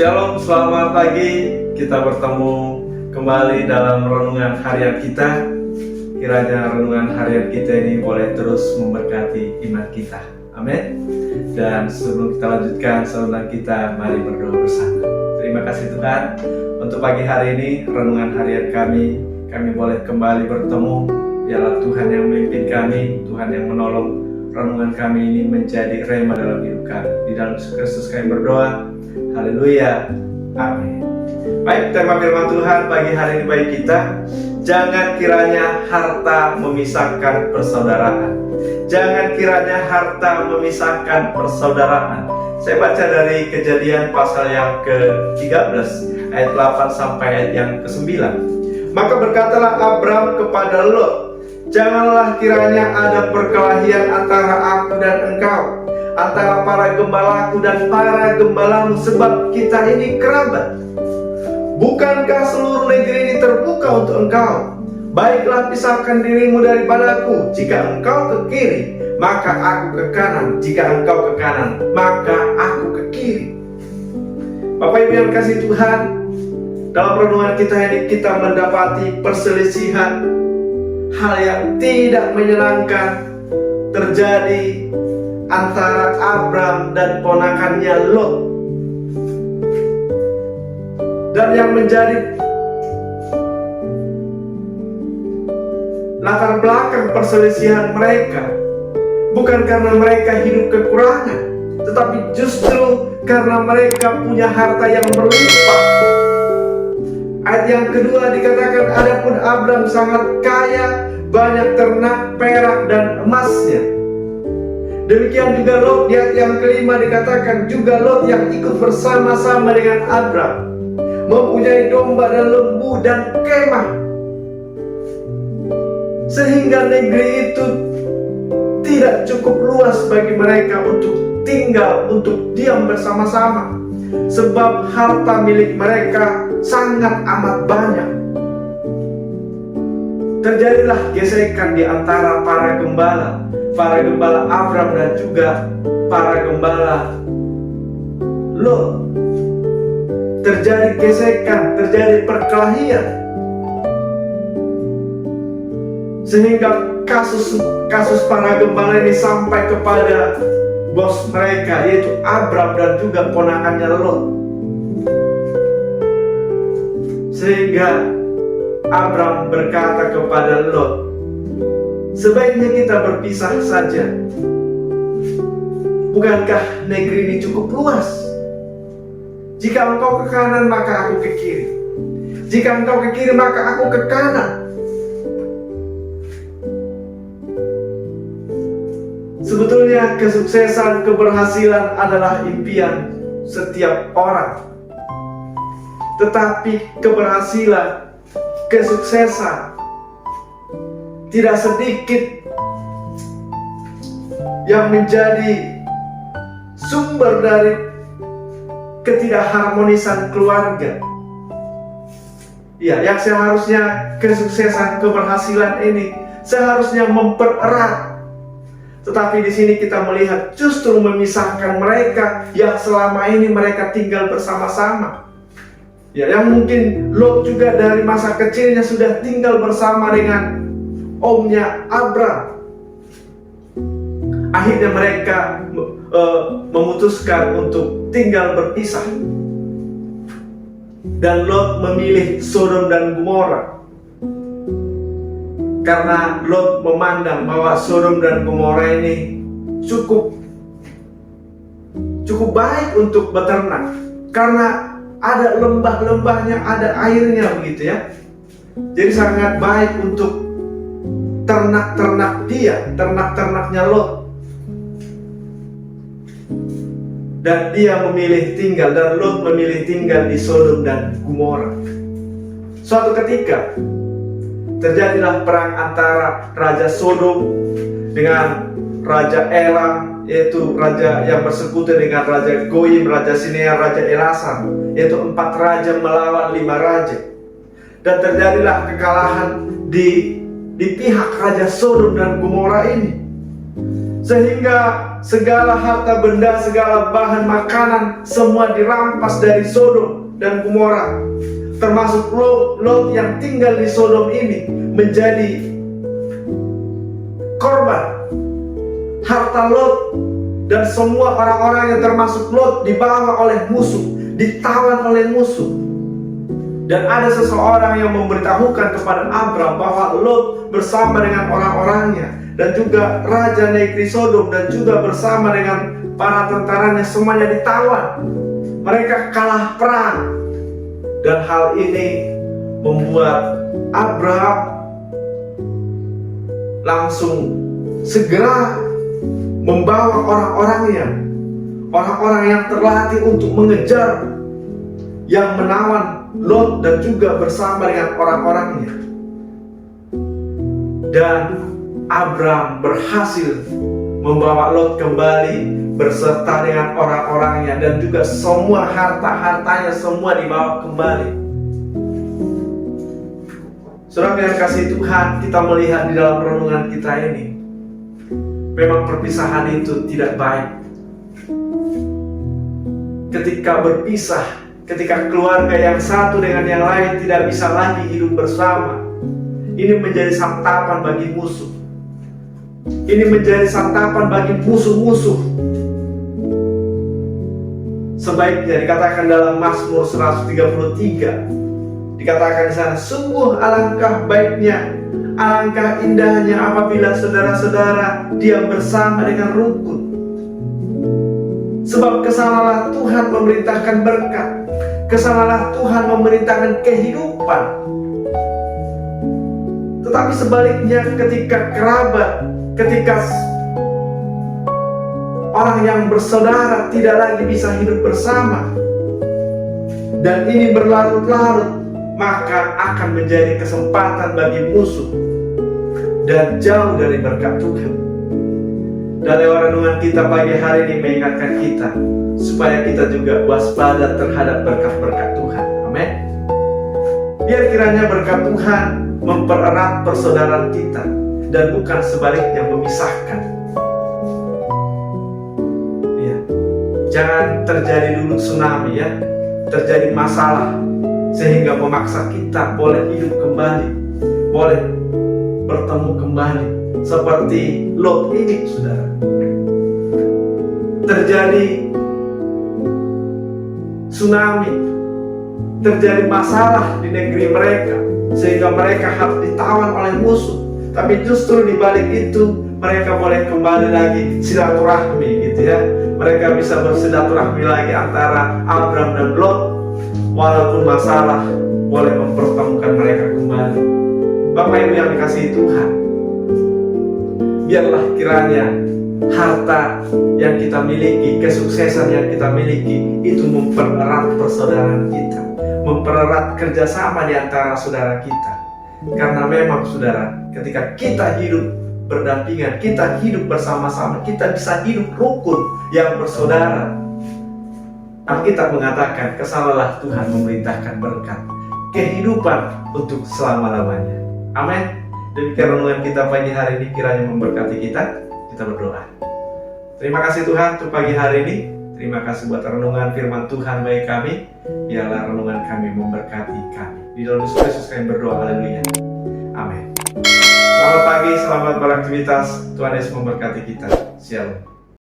Shalom, selamat pagi. Kita bertemu kembali dalam renungan harian kita. Kiranya renungan harian kita ini boleh terus memberkati iman kita. Amin. Dan sebelum kita lanjutkan renungan kita, mari berdoa bersama. Terima kasih Tuhan untuk pagi hari ini renungan harian kami boleh kembali bertemu. Biarlah Tuhan yang memimpin kami, Tuhan yang menolong renungan kami ini menjadi rema dalam hidup kami. Di dalam Yesus Kristus kami berdoa. Haleluya, amin. Baik, tema firman Tuhan pagi hari ini bagi kita. Jangan kiranya harta memisahkan persaudaraan. Jangan kiranya harta memisahkan persaudaraan. Saya baca dari Kejadian pasal yang ke-13 ayat 8 sampai ayat yang ke-9. Maka berkatalah Abram kepada Lot, janganlah kiranya ada perkelahian antara aku dan engkau, antara para gembalaku dan para gembalamu, sebab kita ini kerabat. Bukankah seluruh negeri ini terbuka untuk engkau? Baiklah, pisahkan dirimu daripadaku. Jika engkau ke kiri, maka aku ke kanan. Jika engkau ke kanan, maka aku ke kiri. Bapak Ibu yang kasih Tuhan, dalam renungan kita ini kita mendapati perselisihan, hal yang tidak menyenangkan terjadi antara Abram dan ponakannya Lot. Dan yang menjadi latar belakang perselisihan mereka bukan karena mereka hidup kekurangan, tetapi justru karena mereka punya harta yang berlimpah. Ayat yang kedua dikatakan, adapun Abram sangat kaya, banyak ternak, perak dan emasnya. Demikian juga Lot. Di ayat yang kelima dikatakan juga Lot yang ikut bersama-sama dengan Abram mempunyai domba dan lembu dan kemah, sehingga negeri itu tidak cukup luas bagi mereka untuk tinggal, untuk diam bersama-sama, sebab harta milik mereka sangat amat banyak. Terjadilah gesekan di antara para gembala Abram dan juga para gembala Lot. Terjadi gesekan, terjadi perkelahian, sehingga kasus para gembala ini sampai kepada bos mereka, yaitu Abram dan juga ponakannya Lot. Sehingga Abram berkata kepada Lot, sebaiknya kita berpisah saja. Bukankah negeri ini cukup luas? Jika engkau ke kanan, maka aku ke kiri. Jika engkau ke kiri, maka aku ke kanan. Sebetulnya kesuksesan, keberhasilan adalah impian setiap orang. Tetapi keberhasilan, kesuksesan tidak sedikit yang menjadi sumber dari ketidakharmonisan keluarga. Ya, yang seharusnya kesuksesan, keberhasilan ini seharusnya mempererat, tetapi di sini kita melihat justru memisahkan mereka yang selama ini mereka tinggal bersama-sama. Ya, yang mungkin Lot juga dari masa kecilnya sudah tinggal bersama dengan omnya Abram. Akhirnya mereka memutuskan untuk tinggal berpisah. Dan Lot memilih Sodom dan Gomora, karena Lot memandang bahwa Sodom dan Gomora ini cukup baik untuk beternak, karena ada lembah-lembahnya, ada airnya, begitu ya. Jadi sangat baik untuk ternak-ternaknya Lot. Dan dia memilih tinggal, dan Lot memilih tinggal di Sodom dan Gomora. Suatu ketika terjadilah perang antara Raja Sodom dengan Raja Elam, yaitu raja yang bersekutu dengan Raja Goyim, Raja Sinear, Raja Elasan, yaitu 4 raja melawan 5 raja. Dan terjadilah kekalahan di pihak Raja Sodom dan Gomora ini, sehingga segala harta benda, segala bahan makanan semua dirampas dari Sodom dan Gomora. Termasuk Lot yang tinggal di Sodom ini menjadi korban. Harta Lot dan semua orang-orang yang termasuk Lot dibawa oleh musuh, ditawan oleh musuh. Dan ada seseorang yang memberitahukan kepada Abram bahwa Lot bersama dengan orang-orangnya dan juga raja negeri Sodom dan juga bersama dengan para tentaranya semuanya ditawan. Mereka kalah perang. Dan hal ini membuat Abram langsung segera membawa orang-orangnya, orang-orang yang terlatih untuk mengejar, yang menawan Lot dan juga bersama dengan orang-orangnya. Dan Abram berhasil membawa Lot kembali berserta dengan orang-orangnya dan juga semua harta-hartanya semua dibawa kembali. Saudara yang kasih Tuhan, kita melihat di dalam renungan kita ini, memang perpisahan itu tidak baik. Ketika berpisah, ketika keluarga yang satu dengan yang lain tidak bisa lagi hidup bersama, ini menjadi santapan bagi musuh. Ini menjadi santapan bagi musuh-musuh. Sebaiknya dikatakan dalam Mazmur 133, dikatakan di sana, sungguh alangkah baiknya, alangkah indahnya apabila saudara-saudara diam bersama dengan rukun. Sebab kesanalah Tuhan memerintahkan berkat, kesanalah Tuhan memerintahkan kehidupan. Tetapi sebaliknya ketika kerabat, ketika orang yang bersaudara tidak lagi bisa hidup bersama, dan ini berlarut-larut, maka akan menjadi kesempatan bagi musuh dan jauh dari berkat Tuhan. Dan lewat renungan kita pagi hari ini mengingatkan kita supaya kita juga waspada terhadap berkat-berkat Tuhan. Amin. Biar kiranya berkat Tuhan mempererat persaudaraan kita dan bukan sebaliknya memisahkan. Ya. Jangan terjadi dulu tsunami ya, terjadi masalah sehingga memaksa kita boleh hidup kembali, boleh bertemu kembali seperti Lot ini, saudara. Terjadi tsunami, terjadi masalah di negeri mereka sehingga mereka harus ditawan oleh musuh. Tapi justru di balik itu mereka boleh kembali lagi silaturahmi gitu ya. Mereka bisa bersilaturahmi lagi antara Abram dan Lot. Walaupun masalah boleh mempertemukan mereka kembali. Bapak Ibu yang dikasihi Tuhan, biarlah kiranya harta yang kita miliki, kesuksesan yang kita miliki itu mempererat persaudaraan kita, mempererat kerjasama di antara saudara kita. Karena memang saudara, ketika kita hidup berdampingan, kita hidup bersama-sama, kita bisa hidup rukun yang bersaudara. Alkitab mengatakan, kesanalah Tuhan memerintahkan berkat, kehidupan untuk selama-lamanya. Amin. Demikian renungan kita pagi hari ini, kiranya memberkati kita. Kita berdoa. Terima kasih Tuhan untuk pagi hari ini. Terima kasih buat renungan firman Tuhan bagi kami. Biarlah renungan kami memberkati kami. Di dalam Yesus Kristus kami berdoa. Haleluya. Amin. Selamat pagi, selamat beraktivitas. Tuhan Yesus memberkati kita. Shalom.